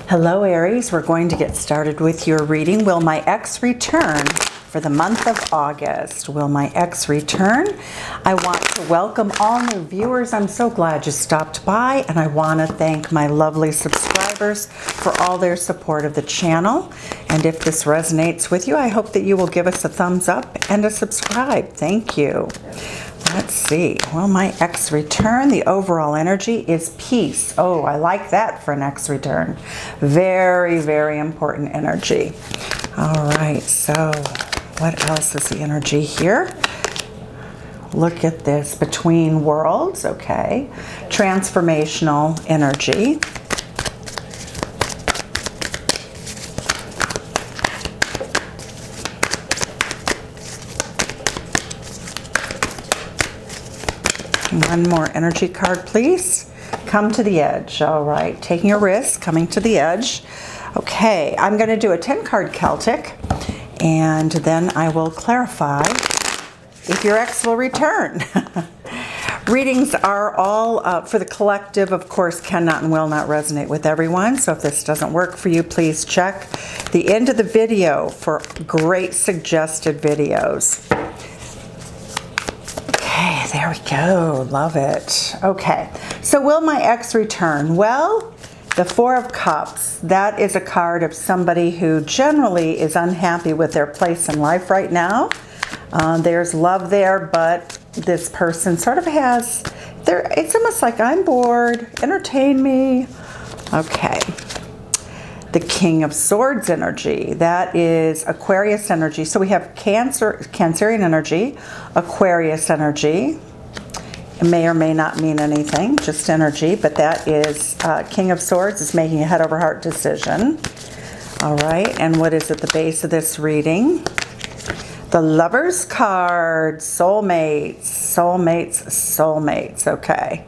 Hello Aries, we're going to get started with your reading. Will my ex return for the month of August? Will my ex return? I want to welcome all new viewers. I'm so glad you stopped by, and I want to thank my lovely subscribers for all their support of the channel. And if this resonates with you, I hope that you will give us a thumbs up and a subscribe. Thank you. Let's see. Will my ex return? The overall energy is peace. Oh, I like that for an ex return. Very, very important energy. All right, so what else is the energy here? Look at this. Between worlds, okay. Transformational energy. One more energy card, please. Come to the edge. All right, taking a risk, coming to the edge. Okay, I'm going to do a 10-card Celtic, and then I will clarify if your ex will return. Readings are all for the collective, of course, cannot and will not resonate with everyone. So if this doesn't work for you, please check the end of the video for great suggested videos. Okay, there we go. Love it. Okay, so will my ex return? Well, the Four of Cups, that is a card of somebody who generally is unhappy with their place in life right now. There's love there, but this person sort of has, it's almost like, I'm bored, entertain me. Okay. The King of Swords energy, that is Aquarius energy. So we have Cancerian energy, Aquarius energy. It may or may not mean anything, just energy, but that is King of Swords is making a head over heart decision. All right, and what is at the base of this reading? The Lover's card, soulmates, soulmates, soulmates. Okay,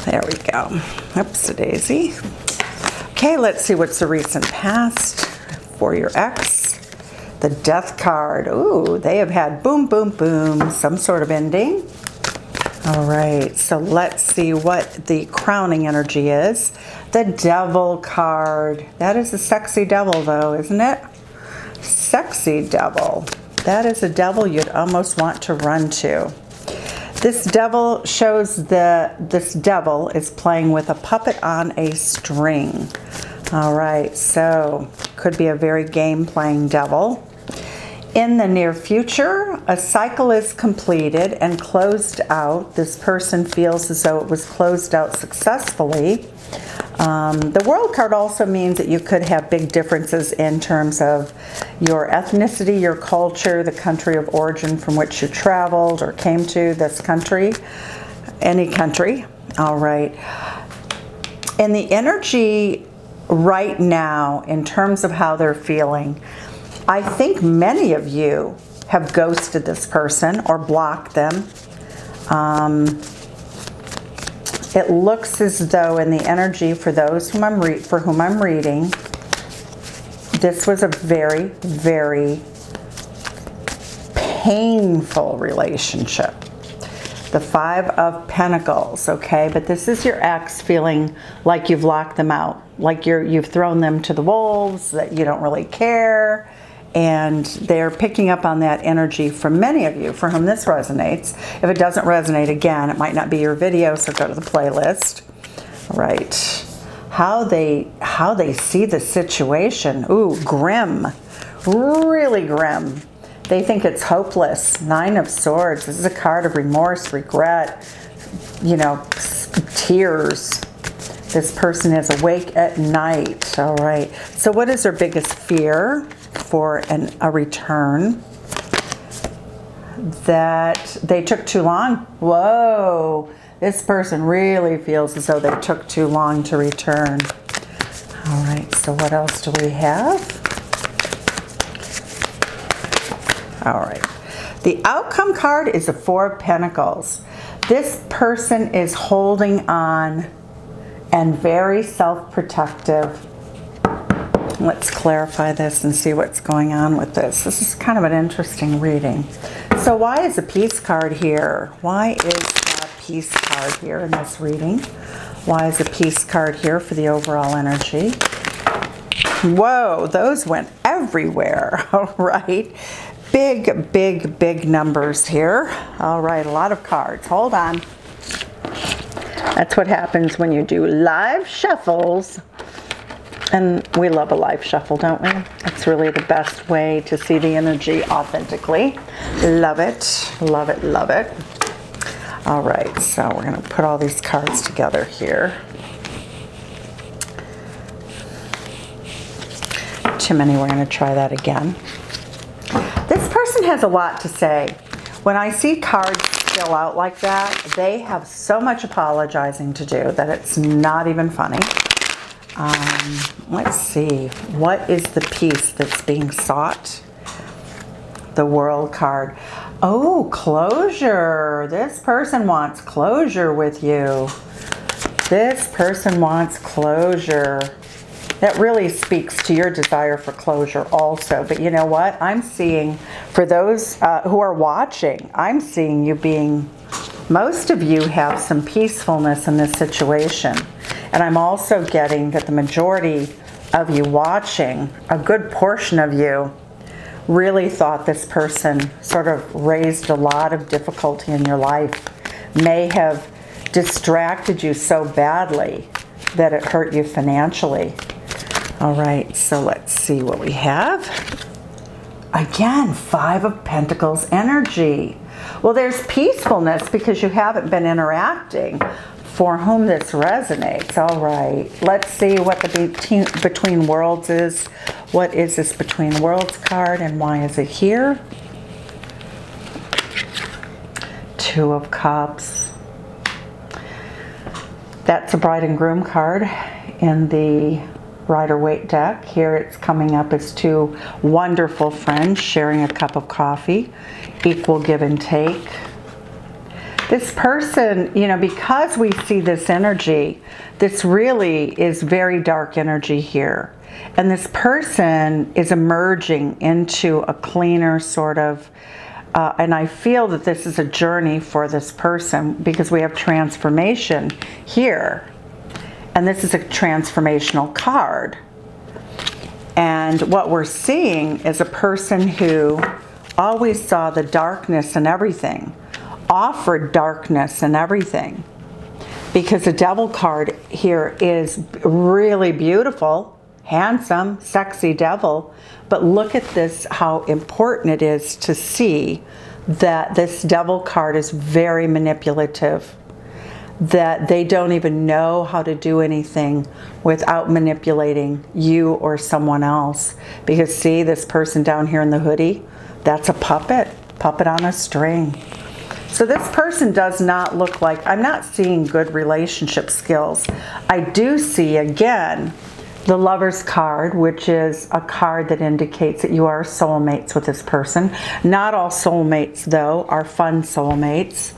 there we go. Oops-a-daisy. Okay, let's see what's the recent past for your ex. The Death card. Ooh, they have had boom, boom, boom, some sort of ending. All right, so let's see what the crowning energy is. The Devil card. That is a sexy devil, though, isn't it? Sexy devil. That is a devil you'd almost want to run to. This devil shows this devil is playing with a puppet on a string. All right, so could be a very game-playing devil. In the near future, a cycle is completed and closed out. This person feels as though it was closed out successfully. The World card also means that you could have big differences in terms of your ethnicity, your culture, the country of origin from which you traveled or came to this country, any country. All right. And the energy right now, in terms of how they're feeling, I think many of you have ghosted this person or blocked them. It looks as though in the energy for those whom for whom I'm reading, this was a very, very painful relationship. The Five of Pentacles, okay? But this is your ex feeling like you've locked them out, like you've thrown them to the wolves, that you don't really care. And they're picking up on that energy from many of you for whom this resonates. If it doesn't resonate, again, it might not be your video, so go to the playlist. All right. How they see the situation. Ooh, grim. Really grim. They think it's hopeless. Nine of Swords. This is a card of remorse, regret, you know, tears. This person is awake at night. All right. So what is their biggest fear for a return? That they took too long. Whoa. This person really feels as though they took too long to return. All right. So what else do we have? All right. The outcome card is the Four of Pentacles. This person is holding on and very self-protective. Let's clarify this and see what's going on with this. This is kind of an interesting reading. So why is a Peace card here? Why is a Peace card here in this reading? Why is a Peace card here for the overall energy? Whoa, those went everywhere. All right. Big, big, big numbers here. All right, a lot of cards. Hold on. That's what happens when you do live shuffles. And we love a live shuffle, don't we? It's really the best way to see the energy authentically. Love it, love it, love it. All right, so we're going to put all these cards together here. Too many, we're going to try that again. This person has a lot to say. When I see cards fill out like that, they have so much apologizing to do that it's not even funny. Let's see. What is the piece that's being sought? The World card. Oh, closure. This person wants closure with you. This person wants closure. That really speaks to your desire for closure also. But you know what? I'm seeing, for those who are watching, I'm seeing you being, most of you have some peacefulness in this situation. And I'm also getting that the majority of you watching, a good portion of you, really thought this person sort of raised a lot of difficulty in your life, may have distracted you so badly that it hurt you financially. All right, so let's see what we have. Again, Five of Pentacles energy. Well, there's peacefulness because you haven't been interacting. For whom this resonates. All right, let's see what the Between Worlds is. What is this Between Worlds card and why is it here? Two of Cups. That's a Bride and Groom card in the Rider-Waite deck. Here it's coming up as two wonderful friends sharing a cup of coffee. Equal give and take. This person, you know, because we see this energy, this really is very dark energy here. And this person is emerging into a cleaner sort of, and I feel that this is a journey for this person because we have transformation here. And this is a transformational card. And what we're seeing is a person who always saw the darkness in everything, offered darkness and everything, because the Devil card here is really beautiful, handsome, sexy devil. But look at this, how important it is to see that this Devil card is very manipulative, that they don't even know how to do anything without manipulating you or someone else. Because see, this person down here in the hoodie, that's a puppet on a string. So this person does not look like, I'm not seeing good relationship skills. I do see, again, the Lover's card, which is a card that indicates that you are soulmates with this person. Not all soulmates, though, are fun soulmates.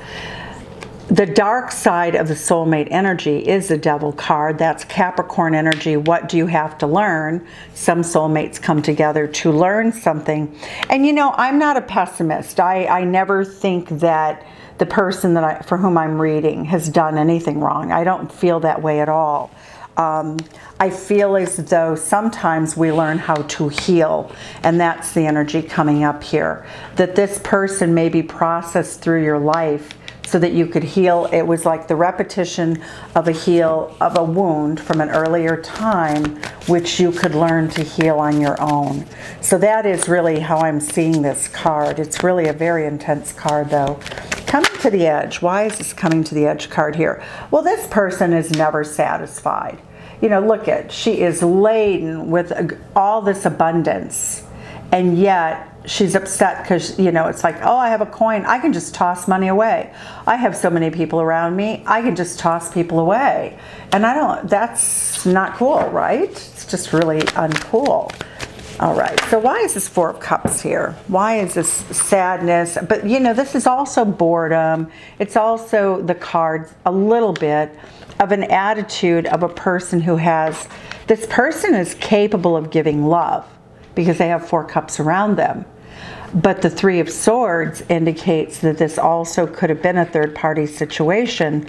The dark side of the soulmate energy is the Devil card. That's Capricorn energy. What do you have to learn? Some soulmates come together to learn something. And you know, I'm not a pessimist. I never think that the person that for whom I'm reading has done anything wrong. I don't feel that way at all. I feel as though sometimes we learn how to heal, and that's the energy coming up here. That this person may be processed through your life so that you could heal. It was like the repetition of a wound from an earlier time, which you could learn to heal on your own. So that is really how I'm seeing this card. It's really a very intense card, though. Coming to the edge. Why is this coming to the edge card here? Well, this person is never satisfied. You know, look at, she is laden with all this abundance, and yet she's upset because, you know, it's like, oh, I have a coin, I can just toss money away. I have so many people around me, I can just toss people away. And I don't, that's not cool, right? It's just really uncool. All right, so why is this Four of Cups here? Why is this sadness? But, you know, this is also boredom. It's also the card, a little bit of an attitude of a person who has, this person is capable of giving love because they have Four Cups around them. But the Three of Swords indicates that this also could have been a third-party situation.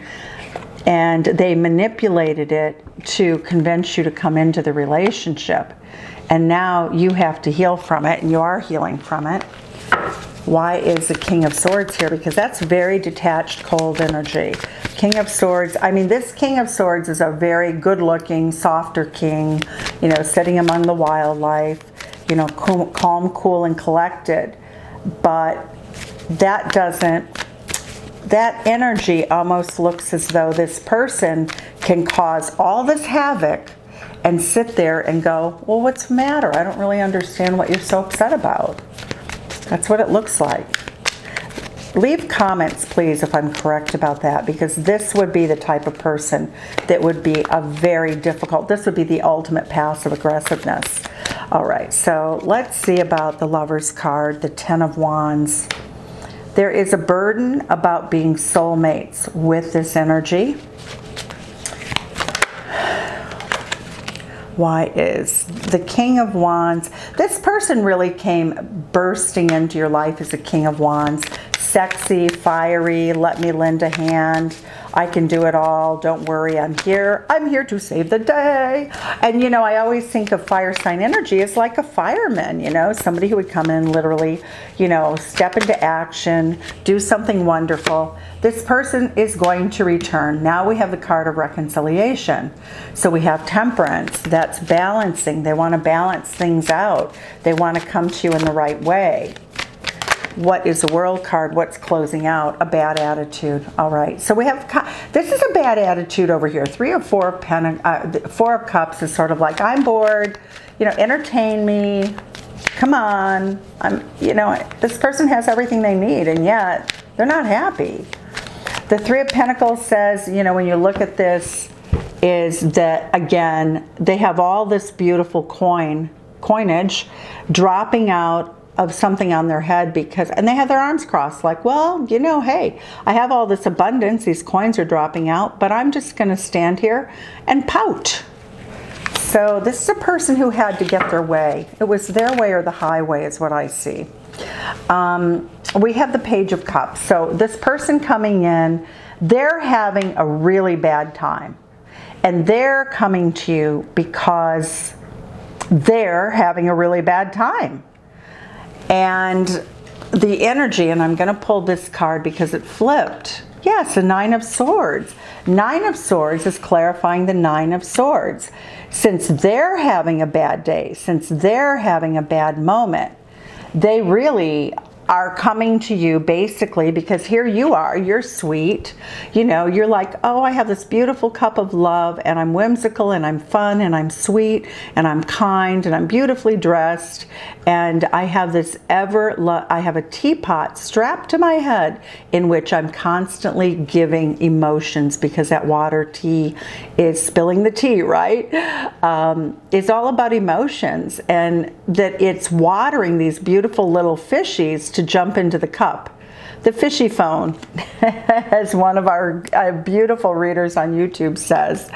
and they manipulated it to convince you to come into the relationship. And now you have to heal from it, and you are healing from it. Why is the King of Swords here? Because that's very detached, cold energy. King of Swords, I mean, this King of Swords is a very good-looking, softer king, you know, sitting among the wildlife, you know, calm, cool, and collected. But that energy almost looks as though this person can cause all this havoc and sit there and go, well, what's the matter? I don't really understand what you're so upset about. That's what it looks like. Leave comments, please, if I'm correct about that, because this would be the type of person that would be a very difficult, this would be the ultimate passive aggressiveness. All right, so let's see about the Lover's card, the Ten of Wands. There is a burden about being soulmates with this energy. Why is the King of Wands? This person really came bursting into your life as a King of Wands. Sexy, fiery, let me lend a hand. I can do it all. Don't worry, I'm here. I'm here to save the day. And, you know, I always think of fire sign energy as like a fireman, you know, somebody who would come in literally, you know, step into action, do something wonderful. This person is going to return. Now we have the card of reconciliation. So we have Temperance. That's balancing. They want to balance things out. They want to come to you in the right way. What is the World card? What's closing out? A bad attitude. All right. So we have, this is a bad attitude over here. Four of Cups is sort of like, I'm bored. You know, entertain me. Come on. You know, this person has everything they need, and yet they're not happy. The Three of Pentacles says, you know, when you look at this, is that, again, they have all this beautiful coinage dropping out of something on their head, because, and they have their arms crossed like, well, you know, hey, I have all this abundance, these coins are dropping out, but I'm just going to stand here and pout. So this is a person who had to get their way. It was their way or the highway is what I see. We have the Page of Cups. So this person coming in, they're having a really bad time, and they're coming to you because they're having a really bad time. And the energy, and I'm going to pull this card because it flipped. Yes, the Nine of Swords. Nine of Swords is clarifying the Nine of Swords. Since they're having a bad day, since they're having a bad moment, they really are coming to you basically because here you are, you're sweet, you know, you're like, oh, I have this beautiful cup of love, and I'm whimsical, and I'm fun, and I'm sweet, and I'm kind, and I'm beautifully dressed, and I have this I have a teapot strapped to my head in which I'm constantly giving emotions, because that water tea is spilling the tea, right? It's all about emotions, and that it's watering these beautiful little fishies to jump into the cup. The fishy phone, as one of our beautiful readers on YouTube says.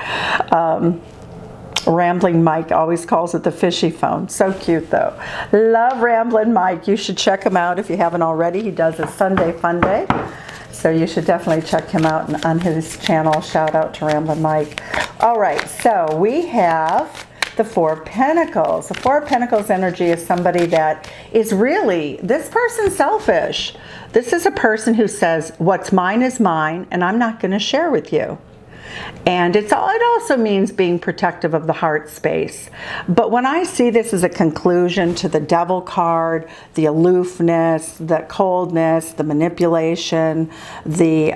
Rambling Mike always calls it the fishy phone. So cute though. Love Rambling Mike. You should check him out if you haven't already. He does a Sunday Fun Day. So you should definitely check him out on his channel. Shout out to Rambling Mike. All right, so we have the Four of Pentacles. The Four of Pentacles energy is somebody that is really, this person's selfish. This is a person who says, what's mine is mine, and I'm not going to share with you. And it also means being protective of the heart space. But when I see this as a conclusion to the Devil card, the aloofness, the coldness, the manipulation, the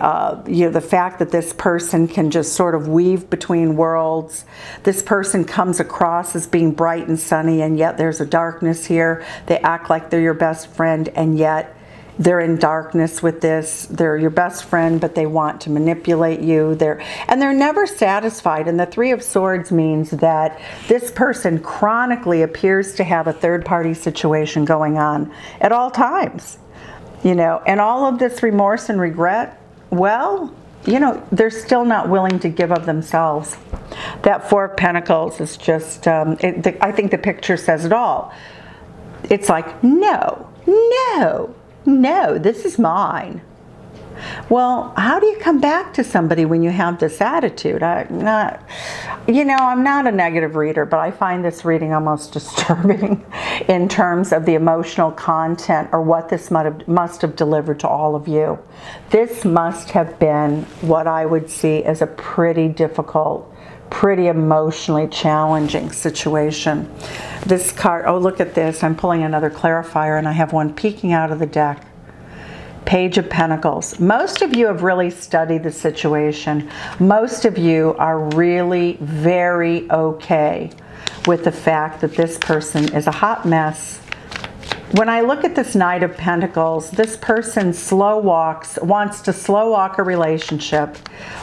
fact that this person can just sort of weave between worlds. This person comes across as being bright and sunny, and yet there's a darkness here. They act like they're your best friend, and yet they're in darkness with this. They're your best friend, but they want to manipulate you. They're never satisfied. And the Three of Swords means that this person chronically appears to have a third-party situation going on at all times. You know, and all of this remorse and regret, well, you know, they're still not willing to give of themselves. That Four of Pentacles is just, I think the picture says it all. It's like, no, no. No, this is mine. Well, how do you come back to somebody when you have this attitude? I'm not a negative reader, but I find this reading almost disturbing in terms of the emotional content or what this must have delivered to all of you. This must have been what I would see as a pretty difficult, pretty emotionally challenging situation. This card, oh, look at this. I'm pulling another clarifier and I have one peeking out of the deck. Page of Pentacles. Most of you have really studied the situation. Most of you are really very okay with the fact that this person is a hot mess. When I look at this Knight of Pentacles, this person wants to slow walk a relationship.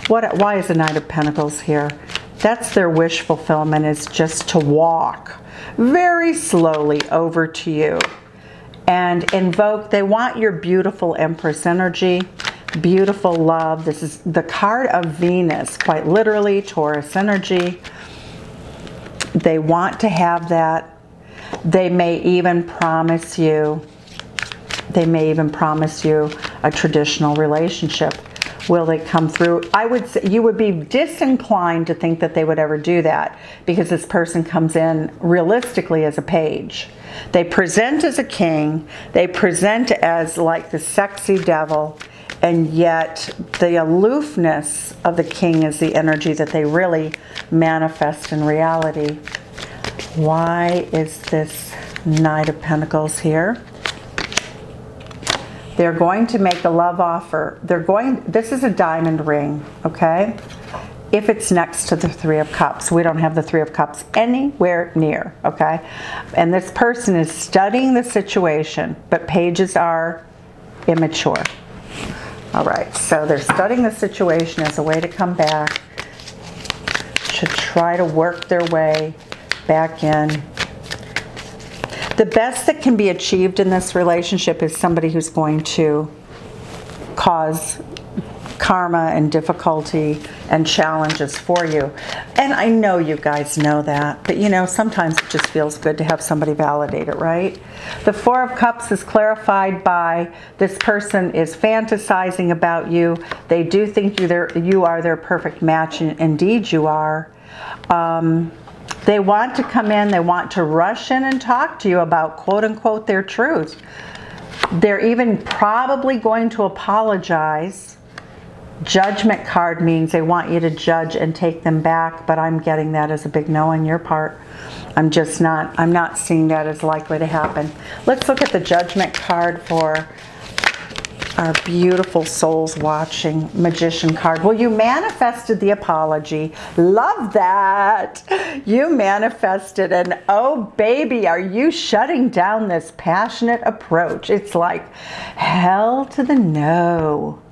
Why is the Knight of Pentacles here? That's their wish fulfillment, is just to walk very slowly over to you and invoke. They want your beautiful Empress energy, beautiful love. This is the card of Venus, quite literally Taurus energy. They want to have that. They may even promise you a traditional relationship. Will they come through? I would say you would be disinclined to think that they would ever do that, because this person comes in realistically as a page. They present as a king, they present as like the sexy devil, and yet the aloofness of the king is the energy that they really manifest in reality. Why is this Knight of Pentacles here? They're going to make a love offer. This is a diamond ring, okay? If it's next to the Three of Cups. We don't have the Three of Cups anywhere near, okay? And this person is studying the situation, but pages are immature. All right, so they're studying the situation as a way to come back, to try to work their way back in. The best that can be achieved in this relationship is somebody who's going to cause karma and difficulty and challenges for you. And I know you guys know that, but you know, sometimes it just feels good to have somebody validate it, right? The Four of Cups is clarified by this person is fantasizing about you. They do think you are their perfect match, and indeed you are. They want to come in, they want to rush in and talk to you about quote-unquote their truth. They're even probably going to apologize. Judgment card means they want you to judge and take them back, but I'm getting that as a big no on your part. I'm not seeing that as likely to happen. Let's look at the Judgment card for our beautiful souls watching. Magician card. Well, you manifested the apology. Love that. You manifested, and oh baby, are you shutting down this passionate approach? It's like hell to the no.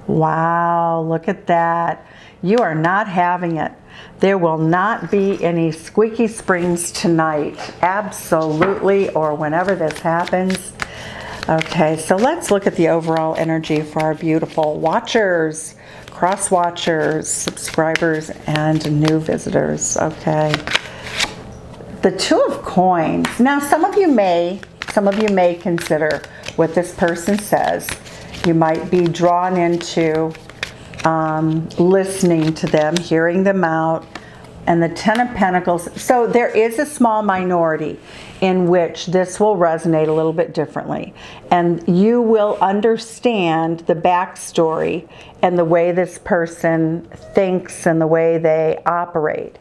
Wow, look at that. You are not having it. There will not be any squeaky springs tonight. Absolutely, or whenever this happens. Okay, so let's look at the overall energy for our beautiful watchers, cross watchers, subscribers, and new visitors. Okay. The Two of Coins. Now, some of you may consider what this person says. You might be drawn into listening to them, hearing them out. And the Ten of Pentacles. So there is a small minority in which this will resonate a little bit differently. And you will understand the backstory and the way this person thinks and the way they operate.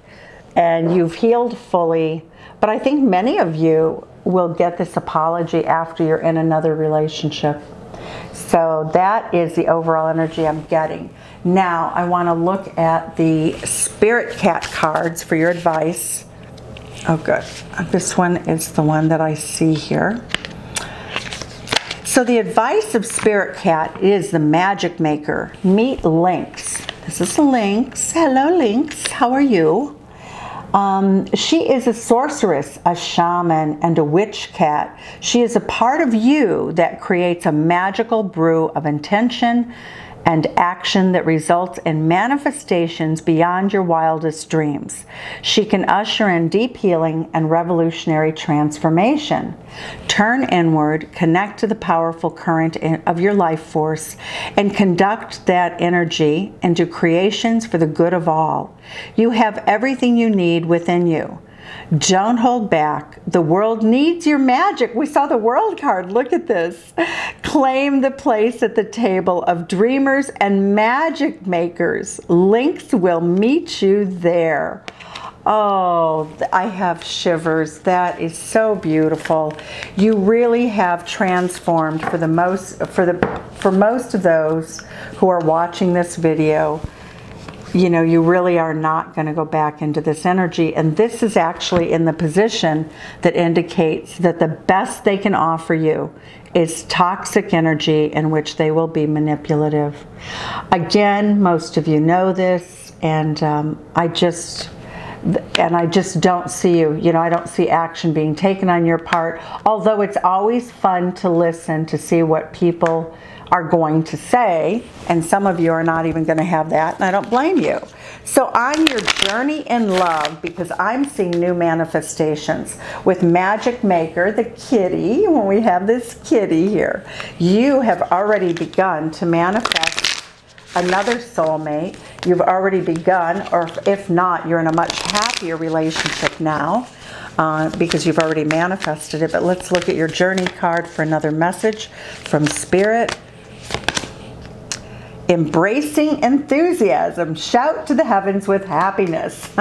And you've healed fully. But I think many of you will get this apology after you're in another relationship. So that is the overall energy I'm getting. Now, I want to look at the Spirit Cat cards for your advice. Oh, good. This one is the one that I see here. So the advice of Spirit Cat is the Magic Maker. Meet Lynx. This is Lynx. Hello, Lynx. How are you? She is a sorceress, a shaman, and a witch cat. She is a part of you that creates a magical brew of intention and action that results in manifestations beyond your wildest dreams. She can usher in deep healing and revolutionary transformation. Turn inward, connect to the powerful current of your life force, and conduct that energy into creations for the good of all. You have everything you need within you. Don't hold back. The world needs your magic. We saw the World card. Look at this. Claim the place at the table of dreamers and magic makers. Links will meet you there. Oh, I have shivers. That is so beautiful. You really have transformed for most of those who are watching this video. You know, you really are not going to go back into this energy. And this is actually in the position that indicates that the best they can offer you is toxic energy in which they will be manipulative. Again, most of you know this, and I just don't see you. You know, I don't see action being taken on your part, although it's always fun to listen to see what people are going to say, and some of you are not even going to have that, and I don't blame you. So on your journey in love, because I'm seeing new manifestations with Magic Maker, the kitty, when we have this kitty here, you have already begun to manifest another soulmate. You've already begun, or if not, you're in a much happier relationship now. Because you've already manifested it. But let's look at your journey card for another message from Spirit. Embracing enthusiasm. Shout to the heavens with happiness.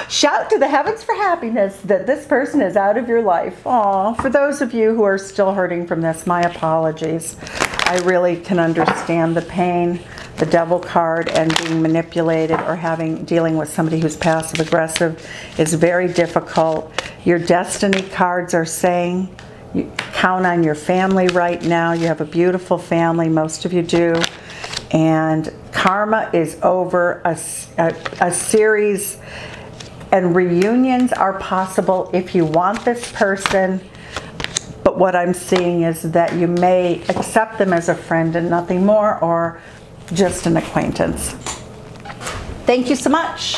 Shout to the heavens for happiness that this person is out of your life. Aw, for those of you who are still hurting from this, my apologies. I really can understand the pain. The Devil card and being manipulated or dealing with somebody who's passive aggressive is very difficult. Your destiny cards are saying you count on your family right now. You have a beautiful family, most of you do. And karma is over. A series and reunions are possible if you want this person. But what I'm seeing is that you may accept them as a friend and nothing more, or just an acquaintance. Thank you so much.